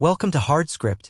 Welcome to HardScript.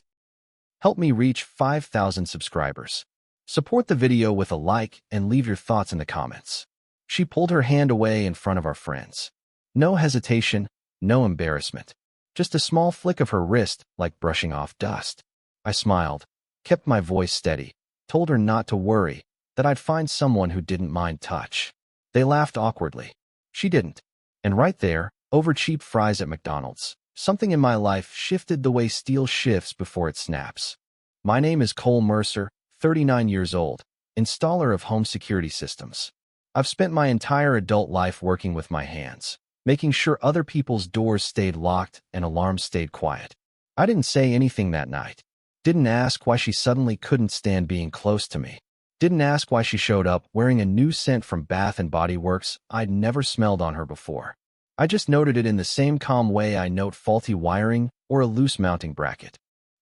Help me reach 5,000 subscribers. Support the video with a like and leave your thoughts in the comments. She pulled her hand away in front of our friends. No hesitation, no embarrassment. Just a small flick of her wrist like brushing off dust. I smiled, kept my voice steady, told her not to worry, that I'd find someone who didn't mind touch. They laughed awkwardly. She didn't. And right there, over cheap fries at McDonald's, something in my life shifted the way steel shifts before it snaps. My name is Cole Mercer, 39 years old, installer of home security systems. I've spent my entire adult life working with my hands, making sure other people's doors stayed locked and alarms stayed quiet. I didn't say anything that night. Didn't ask why she suddenly couldn't stand being close to me. Didn't ask why she showed up wearing a new scent from Bath & Body Works I'd never smelled on her before. I just noted it in the same calm way I note faulty wiring or a loose mounting bracket.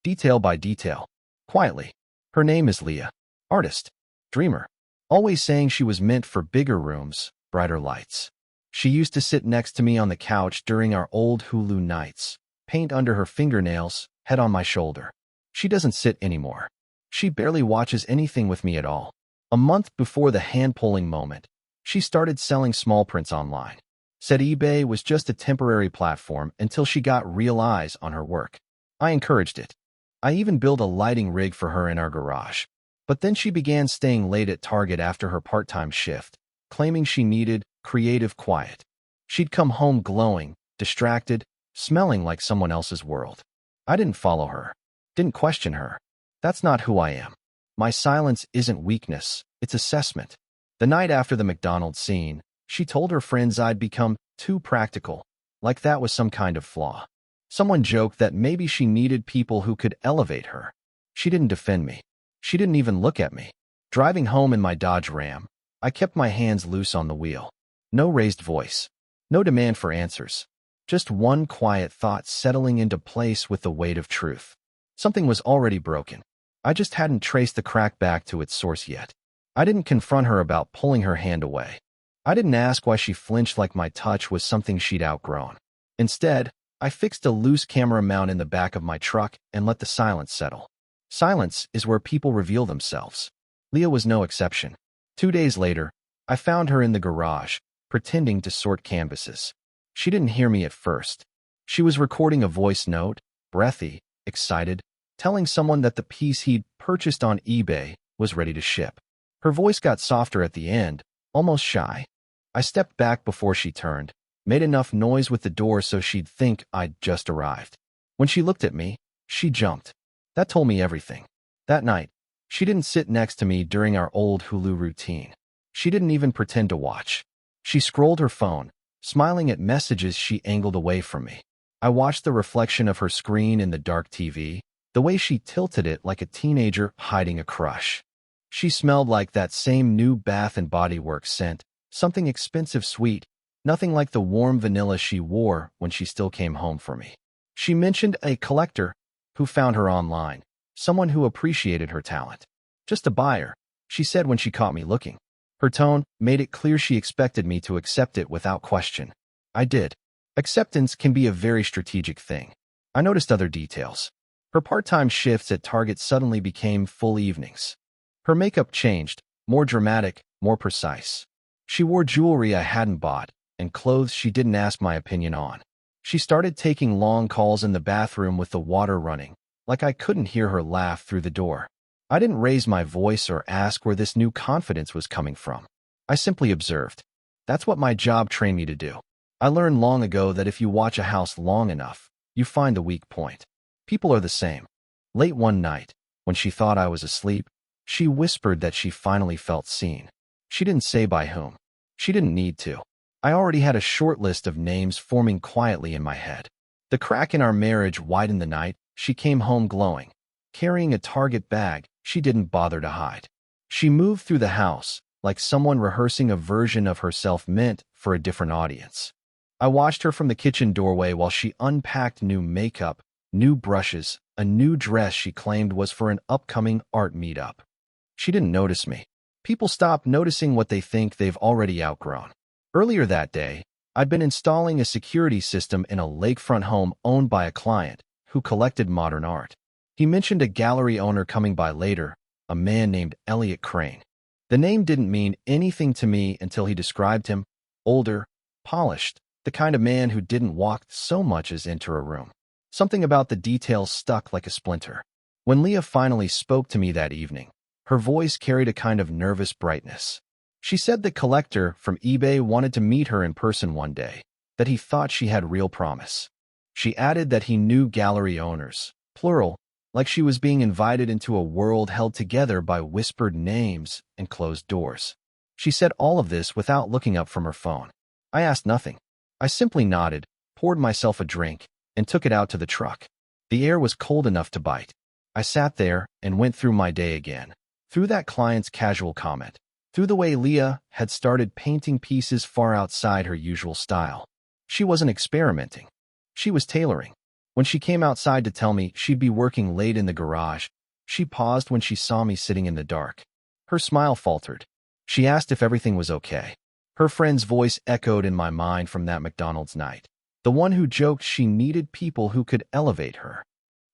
Detail by detail. Quietly. Her name is Leah. Artist. Dreamer. Always saying she was meant for bigger rooms, brighter lights. She used to sit next to me on the couch during our old Hulu nights, paint under her fingernails, head on my shoulder. She doesn't sit anymore. She barely watches anything with me at all. A month before the hand-pulling moment, she started selling small prints online. Said eBay was just a temporary platform until she got real eyes on her work. I encouraged it. I even built a lighting rig for her in our garage. But then she began staying late at Target after her part-time shift, claiming she needed creative quiet. She'd come home glowing, distracted, smelling like someone else's world. I didn't follow her. Didn't question her. That's not who I am. My silence isn't weakness, it's assessment. The night after the McDonald's scene, she told her friends I'd become too practical, like that was some kind of flaw. Someone joked that maybe she needed people who could elevate her. She didn't defend me. She didn't even look at me. Driving home in my Dodge Ram, I kept my hands loose on the wheel. No raised voice. No demand for answers. Just one quiet thought settling into place with the weight of truth. Something was already broken. I just hadn't traced the crack back to its source yet. I didn't confront her about pulling her hand away. I didn't ask why she flinched like my touch was something she'd outgrown. Instead, I fixed a loose camera mount in the back of my truck and let the silence settle. Silence is where people reveal themselves. Leah was no exception. 2 days later, I found her in the garage, pretending to sort canvases. She didn't hear me at first. She was recording a voice note, breathy, excited, telling someone that the piece he'd purchased on eBay was ready to ship. Her voice got softer at the end, almost shy. I stepped back before she turned, made enough noise with the door so she'd think I'd just arrived. When she looked at me, she jumped. That told me everything. That night, she didn't sit next to me during our old Hulu routine. She didn't even pretend to watch. She scrolled her phone, smiling at messages she angled away from me. I watched the reflection of her screen in the dark TV, the way she tilted it like a teenager hiding a crush. She smelled like that same new Bath & Body Works scent, something expensive sweet, nothing like the warm vanilla she wore when she still came home for me. She mentioned a collector who found her online, someone who appreciated her talent. Just a buyer, she said when she caught me looking. Her tone made it clear she expected me to accept it without question. I did. Acceptance can be a very strategic thing. I noticed other details. Her part-time shifts at Target suddenly became full evenings. Her makeup changed, more dramatic, more precise. She wore jewelry I hadn't bought, and clothes she didn't ask my opinion on. She started taking long calls in the bathroom with the water running, like I couldn't hear her laugh through the door. I didn't raise my voice or ask where this new confidence was coming from. I simply observed. That's what my job trained me to do. I learned long ago that if you watch a house long enough, you find the weak point. People are the same. Late one night, when she thought I was asleep, she whispered that she finally felt seen. She didn't say by whom. She didn't need to. I already had a short list of names forming quietly in my head. The crack in our marriage widened the night she came home glowing, carrying a Target bag she didn't bother to hide. She moved through the house like someone rehearsing a version of herself meant for a different audience. I watched her from the kitchen doorway while she unpacked new makeup, new brushes, a new dress she claimed was for an upcoming art meetup. She didn't notice me. People stop noticing what they think they've already outgrown. Earlier that day, I'd been installing a security system in a lakefront home owned by a client who collected modern art. He mentioned a gallery owner coming by later, a man named Elliot Crane. The name didn't mean anything to me until he described him: older, polished, the kind of man who didn't walk so much as enter a room. Something about the details stuck like a splinter. When Leah finally spoke to me that evening, her voice carried a kind of nervous brightness. She said the collector from eBay wanted to meet her in person one day, that he thought she had real promise. She added that he knew gallery owners, plural, like she was being invited into a world held together by whispered names and closed doors. She said all of this without looking up from her phone. I asked nothing. I simply nodded, poured myself a drink, and took it out to the truck. The air was cold enough to bite. I sat there and went through my day again, through that client's casual comment, through the way Leah had started painting pieces far outside her usual style. She wasn't experimenting. She was tailoring. When she came outside to tell me she'd be working late in the garage, she paused when she saw me sitting in the dark. Her smile faltered. She asked if everything was okay. Her friend's voice echoed in my mind from that McDonald's night, the one who joked she needed people who could elevate her.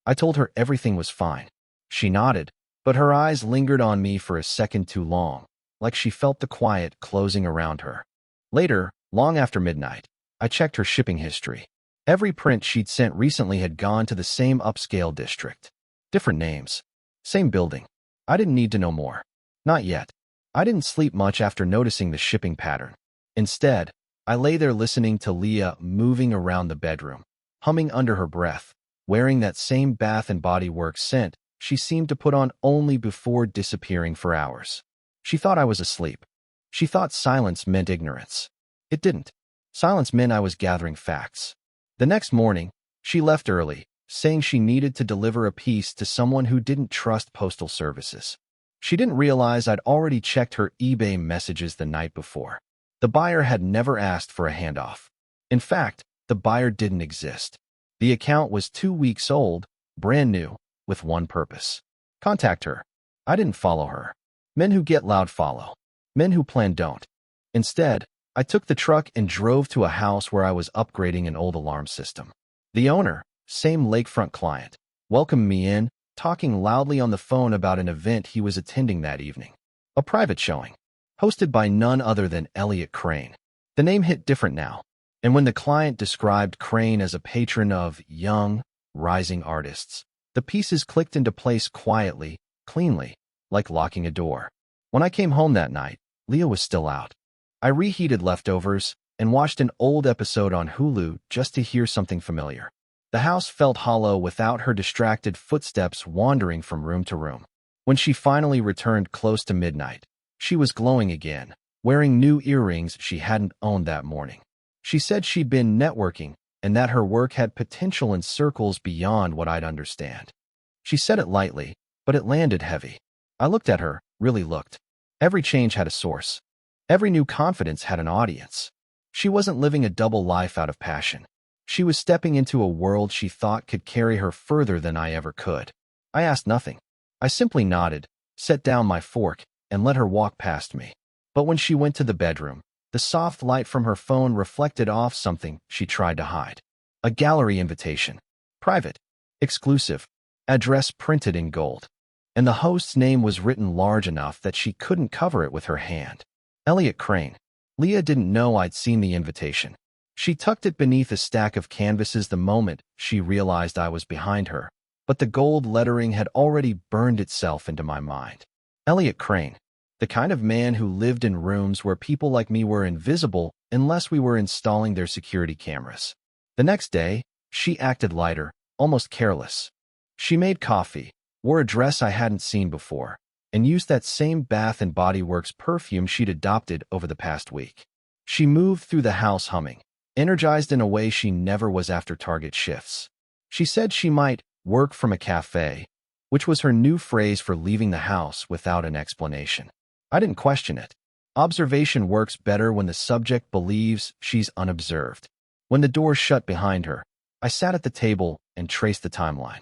I told her everything was fine. She nodded, but her eyes lingered on me for a second too long, like she felt the quiet closing around her. Later, long after midnight, I checked her shipping history. Every print she'd sent recently had gone to the same upscale district. Different names. Same building. I didn't need to know more. Not yet. I didn't sleep much after noticing the shipping pattern. Instead, I lay there listening to Leah moving around the bedroom, humming under her breath, wearing that same Bath and Body Works scent she seemed to put on only before disappearing for hours. She thought I was asleep. She thought silence meant ignorance. It didn't. Silence meant I was gathering facts. The next morning, she left early, saying she needed to deliver a piece to someone who didn't trust postal services. She didn't realize I'd already checked her eBay messages the night before. The buyer had never asked for a handoff. In fact, the buyer didn't exist. The account was 2 weeks old, brand new, with one purpose: contact her. I didn't follow her. Men who get loud follow. Men who plan don't. Instead, I took the truck and drove to a house where I was upgrading an old alarm system. The owner, same lakefront client, welcomed me in, talking loudly on the phone about an event he was attending that evening. A private showing, hosted by none other than Elliot Crane. The name hit different now, and when the client described Crane as a patron of young, rising artists, the pieces clicked into place quietly, cleanly, like locking a door. When I came home that night, Leah was still out. I reheated leftovers and watched an old episode on Hulu just to hear something familiar. The house felt hollow without her distracted footsteps wandering from room to room. When she finally returned close to midnight, she was glowing again, wearing new earrings she hadn't owned that morning. She said she'd been networking and that her work had potential in circles beyond what I'd understand. She said it lightly, but it landed heavy. I looked at her, really looked. Every change had a source. Every new confidence had an audience. She wasn't living a double life out of passion. She was stepping into a world she thought could carry her further than I ever could. I asked nothing. I simply nodded, set down my fork, and let her walk past me. But when she went to the bedroom, the soft light from her phone reflected off something she tried to hide. A gallery invitation. Private. Exclusive. Address printed in gold. And the host's name was written large enough that she couldn't cover it with her hand. Elliot Crane. Leah didn't know I'd seen the invitation. She tucked it beneath a stack of canvases the moment she realized I was behind her, but the gold lettering had already burned itself into my mind. Elliot Crane. The kind of man who lived in rooms where people like me were invisible unless we were installing their security cameras. The next day, she acted lighter, almost careless. She made coffee, wore a dress I hadn't seen before, and used that same Bath and Body Works perfume she'd adopted over the past week. She moved through the house humming, energized in a way she never was after Target shifts. She said she might work from a cafe, which was her new phrase for leaving the house without an explanation. I didn't question it. Observation works better when the subject believes she's unobserved. When the door shut behind her, I sat at the table and traced the timeline.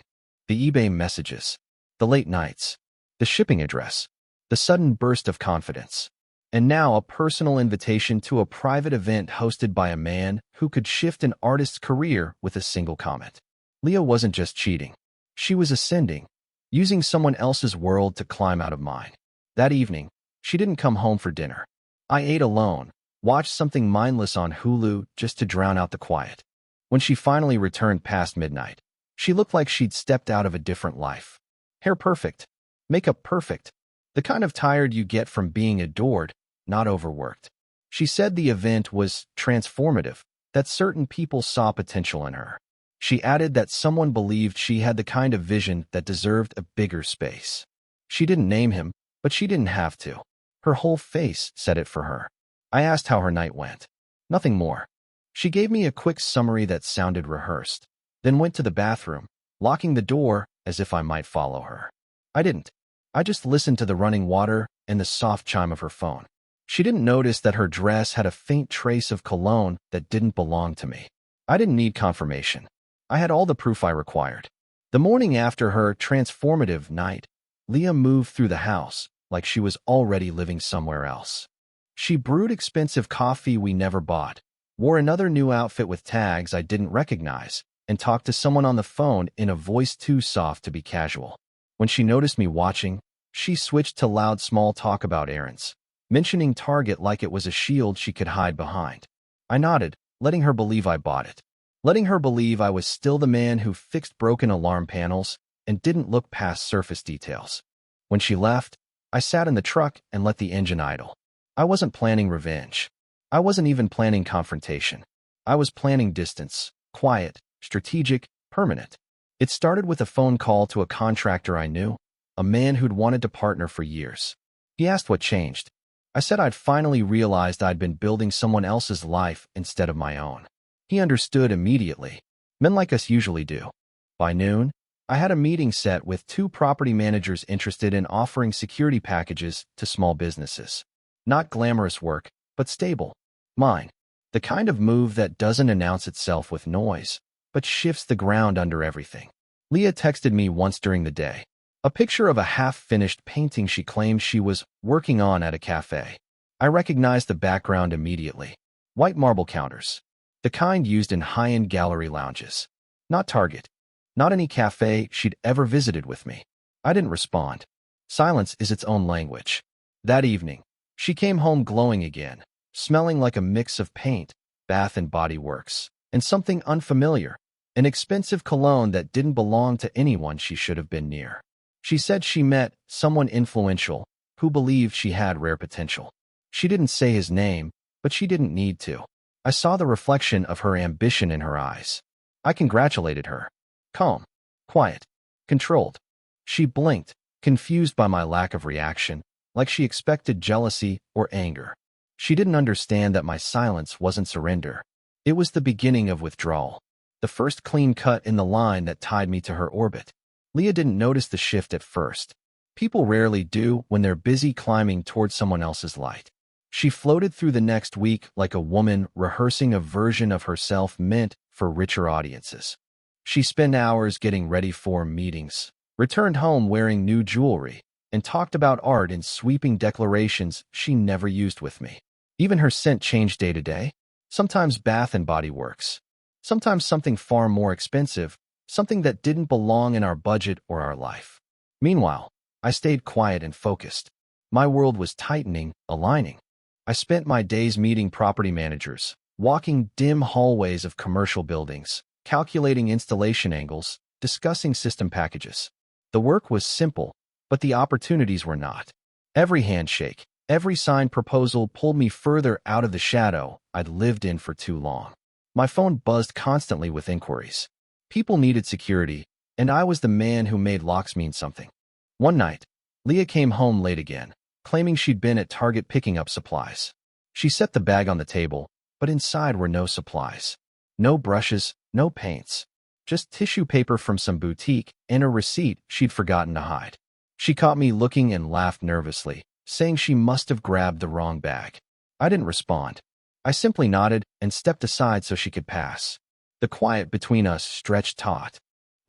The eBay messages, the late nights, the shipping address, the sudden burst of confidence, and now a personal invitation to a private event hosted by a man who could shift an artist's career with a single comment. Leah wasn't just cheating. She was ascending, using someone else's world to climb out of mine. That evening, she didn't come home for dinner. I ate alone, watched something mindless on Hulu just to drown out the quiet. When she finally returned past midnight, she looked like she'd stepped out of a different life. Hair perfect, makeup perfect, the kind of tired you get from being adored, not overworked. She said the event was transformative, that certain people saw potential in her. She added that someone believed she had the kind of vision that deserved a bigger space. She didn't name him, but she didn't have to. Her whole face said it for her. I asked how her night went. Nothing more. She gave me a quick summary that sounded rehearsed, then went to the bathroom, locking the door as if I might follow her. I didn't. I just listened to the running water and the soft chime of her phone. She didn't notice that her dress had a faint trace of cologne that didn't belong to me. I didn't need confirmation. I had all the proof I required. The morning after her transformative night, Leah moved through the house like she was already living somewhere else. She brewed expensive coffee we never bought, wore another new outfit with tags I didn't recognize, and talked to someone on the phone in a voice too soft to be casual. When she noticed me watching, she switched to loud small talk about errands, mentioning Target like it was a shield she could hide behind. I nodded, letting her believe I bought it. Letting her believe I was still the man who fixed broken alarm panels and didn't look past surface details. When she left, I sat in the truck and let the engine idle. I wasn't planning revenge. I wasn't even planning confrontation. I was planning distance, quiet, strategic, permanent. It started with a phone call to a contractor I knew, a man who'd wanted to partner for years. He asked what changed. I said I'd finally realized I'd been building someone else's life instead of my own. He understood immediately. Men like us usually do. By noon, I had a meeting set with 2 property managers interested in offering security packages to small businesses. Not glamorous work, but stable. Mine. The kind of move that doesn't announce itself with noise, but shifts the ground under everything. Leah texted me once during the day. A picture of a half-finished painting she claimed she was working on at a cafe. I recognized the background immediately. White marble counters. The kind used in high-end gallery lounges. Not Target. Not any cafe she'd ever visited with me. I didn't respond. Silence is its own language. That evening, she came home glowing again, smelling like a mix of paint, Bath and Body Works, and something unfamiliar, an expensive cologne that didn't belong to anyone she should have been near. She said she met someone influential who believed she had rare potential. She didn't say his name, but she didn't need to. I saw the reflection of her ambition in her eyes. I congratulated her. Calm, quiet, controlled. She blinked, confused by my lack of reaction, like she expected jealousy or anger. She didn't understand that my silence wasn't surrender. It was the beginning of withdrawal, the first clean cut in the line that tied me to her orbit. Leah didn't notice the shift at first. People rarely do when they're busy climbing toward someone else's light. She floated through the next week like a woman rehearsing a version of herself meant for richer audiences. She spent hours getting ready for meetings, returned home wearing new jewelry, and talked about art in sweeping declarations she never used with me. Even her scent changed day to day. Sometimes Bath and Body Works. Sometimes something far more expensive, something that didn't belong in our budget or our life. Meanwhile, I stayed quiet and focused. My world was tightening, aligning. I spent my days meeting property managers, walking dim hallways of commercial buildings, calculating installation angles, discussing system packages. The work was simple, but the opportunities were not. Every handshake, every signed proposal pulled me further out of the shadow I'd lived in for too long. My phone buzzed constantly with inquiries. People needed security, and I was the man who made locks mean something. One night, Leah came home late again, claiming she'd been at Target picking up supplies. She set the bag on the table, but inside were no supplies. No brushes, no paints. Just tissue paper from some boutique and a receipt she'd forgotten to hide. She caught me looking and laughed nervously, saying she must have grabbed the wrong bag. I didn't respond. I simply nodded and stepped aside so she could pass. The quiet between us stretched taut.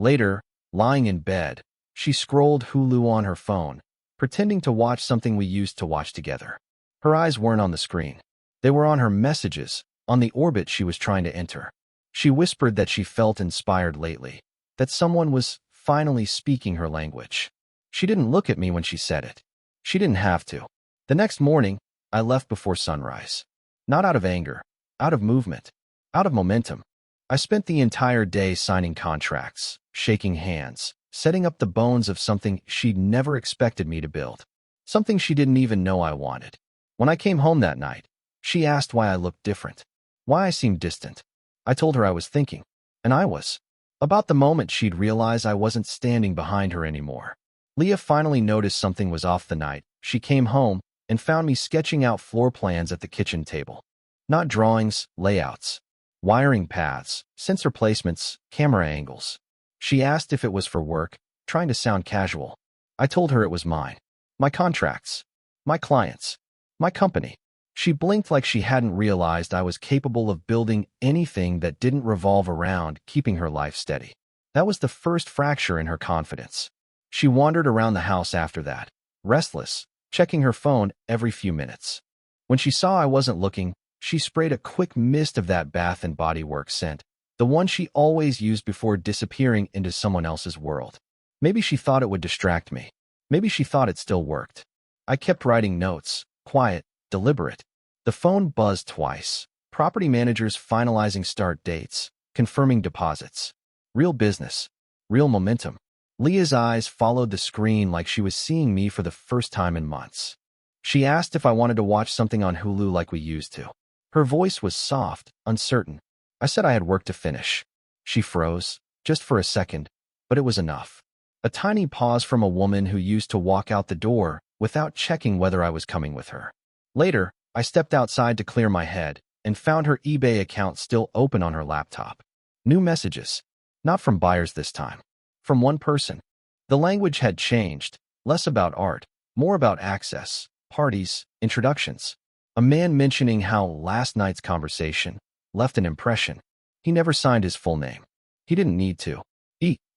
Later, lying in bed, she scrolled Hulu on her phone, pretending to watch something we used to watch together. Her eyes weren't on the screen. They were on her messages, on the orbit she was trying to enter. She whispered that she felt inspired lately. that someone was finally speaking her language. She didn't look at me when she said it. She didn't have to. The next morning, I left before sunrise. Not out of anger, out of movement, out of momentum. I spent the entire day signing contracts, shaking hands, setting up the bones of something she'd never expected me to build. Something she didn't even know I wanted. When I came home that night, she asked why I looked different, why I seemed distant. I told her I was thinking, and I was. About the moment she'd realize I wasn't standing behind her anymore. Leah finally noticed something was off the night. She came home and found me sketching out floor plans at the kitchen table. Not drawings, layouts, wiring paths, sensor placements, camera angles. She asked if it was for work, trying to sound casual. I told her it was mine. My contracts. My clients. My company. She blinked like she hadn't realized I was capable of building anything that didn't revolve around keeping her life steady. That was the first fracture in her confidence. She wandered around the house after that, restless, checking her phone every few minutes. When she saw I wasn't looking, she sprayed a quick mist of that Bath and Body Works scent, the one she always used before disappearing into someone else's world. Maybe she thought it would distract me. Maybe she thought it still worked. I kept writing notes, quiet, deliberate. The phone buzzed twice. Property managers finalizing start dates, confirming deposits. Real business. Real momentum. Leah's eyes followed the screen like she was seeing me for the first time in months. She asked if I wanted to watch something on Hulu like we used to. Her voice was soft, uncertain. I said I had work to finish. She froze, just for a second, but it was enough. A tiny pause from a woman who used to walk out the door without checking whether I was coming with her. Later, I stepped outside to clear my head and found her eBay account still open on her laptop. New messages. Not from buyers this time. From one person. The language had changed, less about art, more about access, parties, introductions. A man mentioning how last night's conversation left an impression. He never signed his full name. He didn't need to.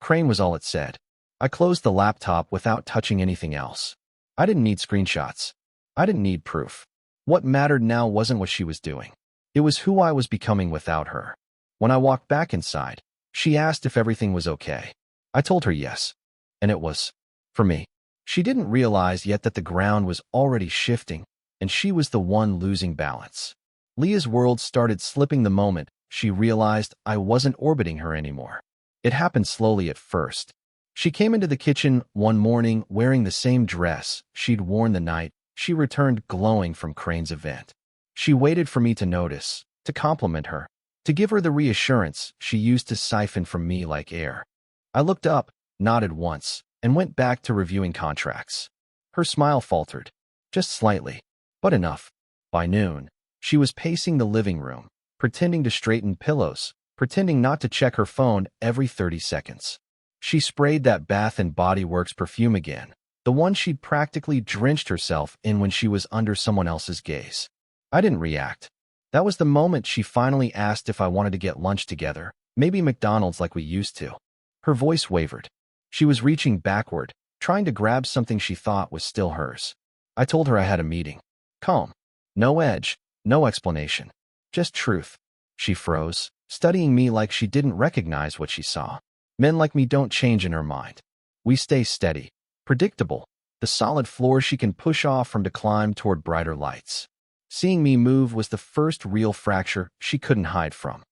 Crane was all it said. I closed the laptop without touching anything else. I didn't need screenshots. I didn't need proof. What mattered now wasn't what she was doing. It was who I was becoming without her. When I walked back inside, she asked if everything was okay. I told her yes. And it was. For me. She didn't realize yet that the ground was already shifting, and she was the one losing balance. Leah's world started slipping the moment she realized I wasn't orbiting her anymore. It happened slowly at first. She came into the kitchen one morning wearing the same dress she'd worn the night she returned glowing from Crane's event. She waited for me to notice, to compliment her, to give her the reassurance she used to siphon from me like air. I looked up, nodded once, and went back to reviewing contracts. Her smile faltered, just slightly, but enough. By noon, she was pacing the living room, pretending to straighten pillows, pretending not to check her phone every 30 seconds. She sprayed that Bath and Body Works perfume again, the one she'd practically drenched herself in when she was under someone else's gaze. I didn't react. That was the moment she finally asked if I wanted to get lunch together, maybe McDonald's like we used to. Her voice wavered. She was reaching backward, trying to grab something she thought was still hers. I told her I had a meeting. Calm. No edge, no explanation. Just truth. She froze, studying me like she didn't recognize what she saw. Men like me don't change in her mind. We stay steady, predictable, the solid floor she can push off from to climb toward brighter lights. Seeing me move was the first real fracture she couldn't hide from.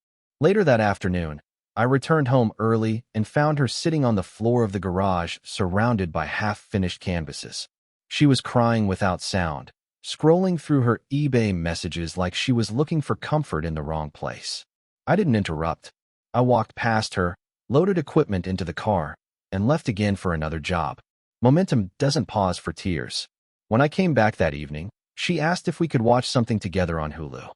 Later that afternoon, I returned home early and found her sitting on the floor of the garage surrounded by half-finished canvases. She was crying without sound, scrolling through her eBay messages like she was looking for comfort in the wrong place. I didn't interrupt. I walked past her, loaded equipment into the car, and left again for another job. Momentum doesn't pause for tears. When I came back that evening, she asked if we could watch something together on Hulu.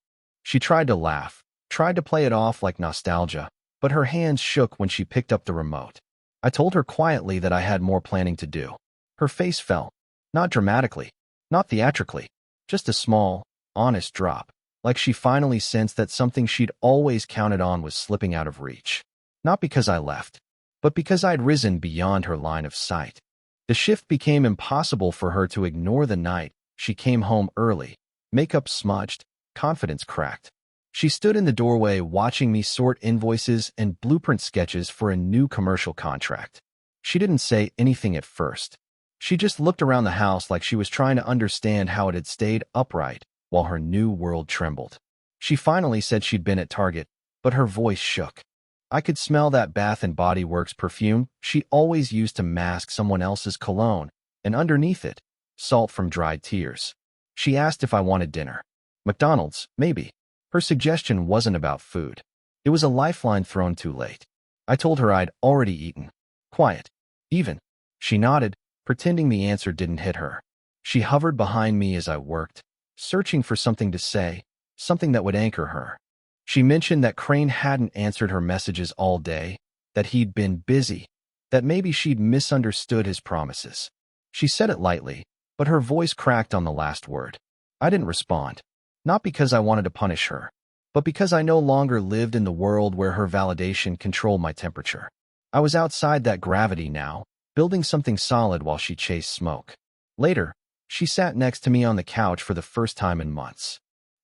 She tried to laugh, tried to play it off like nostalgia, but her hands shook when she picked up the remote. I told her quietly that I had more planning to do. Her face fell. Not dramatically, not theatrically, just a small, honest drop, like she finally sensed that something she'd always counted on was slipping out of reach. Not because I left, but because I'd risen beyond her line of sight. The shift became impossible for her to ignore the night she came home early, makeup smudged, confidence cracked. She stood in the doorway watching me sort invoices and blueprint sketches for a new commercial contract. She didn't say anything at first. She just looked around the house like she was trying to understand how it had stayed upright while her new world trembled. She finally said she'd been at Target, but her voice shook. I could smell that Bath & Body Works perfume she always used to mask someone else's cologne, and underneath it, salt from dried tears. She asked if I wanted dinner. McDonald's, maybe. Her suggestion wasn't about food. It was a lifeline thrown too late. I told her I'd already eaten. Quiet. Even. She nodded, pretending the answer didn't hit her. She hovered behind me as I worked, searching for something to say, something that would anchor her. She mentioned that Crane hadn't answered her messages all day, that he'd been busy, that maybe she'd misunderstood his promises. She said it lightly, but her voice cracked on the last word. I didn't respond. Not because I wanted to punish her, but because I no longer lived in the world where her validation controlled my temperature. I was outside that gravity now, building something solid while she chased smoke. Later, she sat next to me on the couch for the first time in months.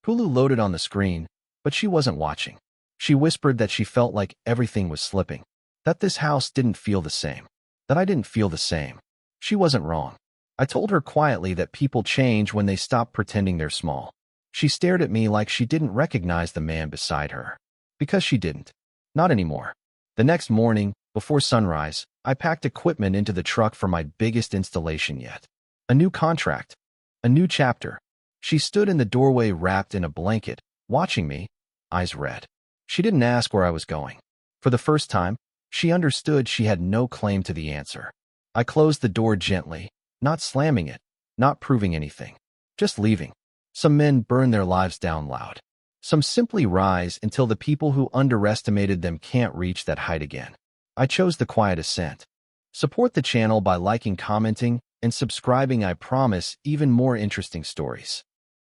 Hulu loaded on the screen, but she wasn't watching. She whispered that she felt like everything was slipping, that this house didn't feel the same, that I didn't feel the same. She wasn't wrong. I told her quietly that people change when they stop pretending they're small. She stared at me like she didn't recognize the man beside her. Because she didn't. Not anymore. The next morning, before sunrise, I packed equipment into the truck for my biggest installation yet. A new contract. A new chapter. She stood in the doorway wrapped in a blanket, watching me, eyes red. She didn't ask where I was going. For the first time, she understood she had no claim to the answer. I closed the door gently, not slamming it, not proving anything, just leaving. Some men burn their lives down loud. Some simply rise until the people who underestimated them can't reach that height again. I chose the quiet ascent. Support the channel by liking, commenting, and subscribing. I promise even more interesting stories.